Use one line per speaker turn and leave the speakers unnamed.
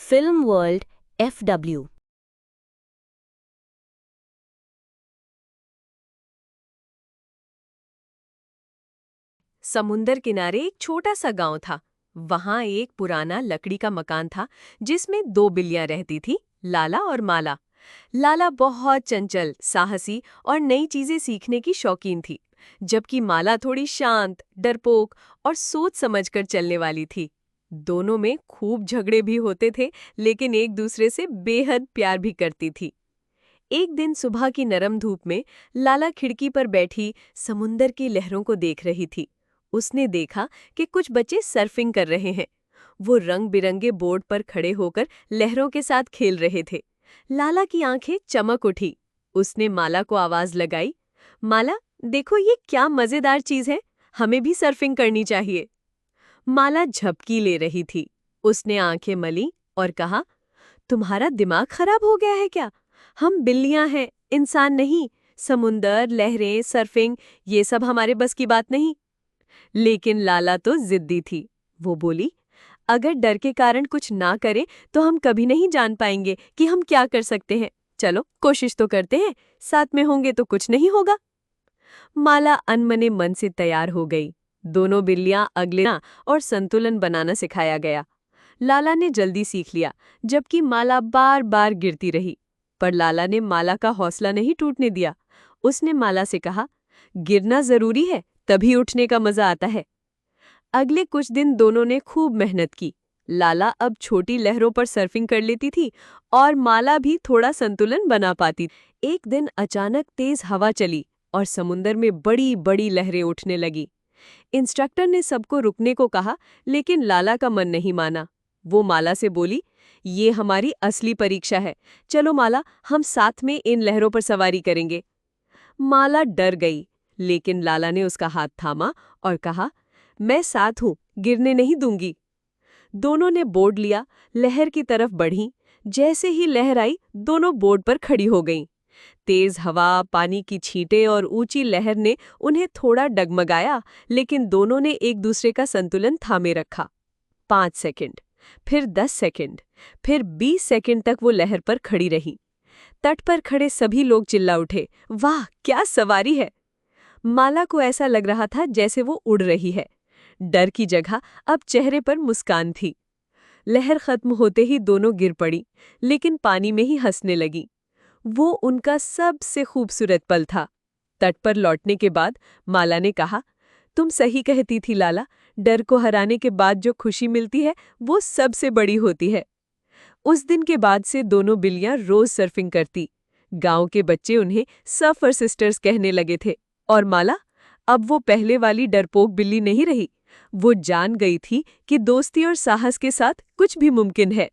Film world FW।
समुंदर किनारे एक छोटा सा गांव था। वहां एक पुराना लकड़ी का मकान था जिसमें दो बिल्लियां रहती थी, लाला और माला। लाला बहुत चंचल, साहसी और नई चीजें सीखने की शौकीन थी, जबकि माला थोड़ी शांत, डरपोक और सोच समझकर चलने वाली थी। दोनों में खूब झगड़े भी होते थे, लेकिन एक दूसरे से बेहद प्यार भी करती थी। एक दिन सुबह की नरम धूप में लाला खिड़की पर बैठी समुंदर की लहरों को देख रही थी। उसने देखा कि कुछ बच्चे सर्फिंग कर रहे हैं। वो रंग बिरंगे बोर्ड पर खड़े होकर लहरों के साथ खेल रहे थे। लाला की आंखें चमक उठी। उसने माला को आवाज लगाई, माला, देखो ये क्या मजेदार चीज है, हमें भी सर्फिंग करनी चाहिए। माला झपकी ले रही थी। उसने आंखें मली और कहा, तुम्हारा दिमाग खराब हो गया है क्या? हम बिल्लियां हैं, इंसान नहीं। समुंदर, लहरें, सर्फिंग, ये सब हमारे बस की बात नहीं। लेकिन लाला तो जिद्दी थी। वो बोली, अगर डर के कारण कुछ ना करें तो हम कभी नहीं जान पाएंगे कि हम क्या कर सकते हैं। चलो कोशिश तो करते हैं, साथ में होंगे तो कुछ नहीं होगा। माला अनमने मन से तैयार हो गई। दोनों बिल्लियां अगले ना और संतुलन बनाना सिखाया गया। लाला ने जल्दी सीख लिया, जबकि माला बार बार गिरती रही। पर लाला ने माला का हौसला नहीं टूटने दिया। उसने माला से कहा, गिरना जरूरी है, तभी उठने का मजा आता है। अगले कुछ दिन दोनों ने खूब मेहनत की। लाला अब छोटी लहरों पर सर्फिंग कर लेती थी और माला भी थोड़ा संतुलन बना पाती। एक दिन अचानक तेज हवा चली और समुंदर में बड़ी बड़ी लहरें उठने लगी। इंस्ट्रक्टर ने सबको रुकने को कहा, लेकिन लाला का मन नहीं माना। वो माला से बोली, ये हमारी असली परीक्षा है। चलो माला, हम साथ में इन लहरों पर सवारी करेंगे। माला डर गई, लेकिन लाला ने उसका हाथ थामा और कहा, मैं साथ हूं, गिरने नहीं दूंगी। दोनों ने बोर्ड लिया, लहर की तरफ बढ़ी। जैसे ही लहर आई, दोनों बोर्ड पर खड़ी हो गईं। तेज हवा, पानी की छींटें और ऊंची लहर ने उन्हें थोड़ा डगमगाया, लेकिन दोनों ने एक दूसरे का संतुलन थामे रखा। 5 सेकंड, फिर 10 सेकंड, फिर 20 सेकंड तक वो लहर पर खड़ी रही। तट पर खड़े सभी लोग चिल्ला उठे, वाह क्या सवारी है! माला को ऐसा लग रहा था जैसे वो उड़ रही है। डर की जगह अब चेहरे पर मुस्कान थी। लहर खत्म होते ही दोनों गिर पड़ी, लेकिन पानी में ही हंसने लगी। वो उनका सबसे खूबसूरत पल था। तट पर लौटने के बाद माला ने कहा, तुम सही कहती थी लाला, डर को हराने के बाद जो खुशी मिलती है वो सबसे बड़ी होती है। उस दिन के बाद से दोनों बिल्लियां रोज सर्फिंग करती। गांव के बच्चे उन्हें सर्फर सिस्टर्स कहने लगे थे। और माला अब वो पहले वाली डरपोक बिल्ली नहीं रही। वो जान गई थी कि दोस्ती और साहस के साथ कुछ भी मुमकिन है।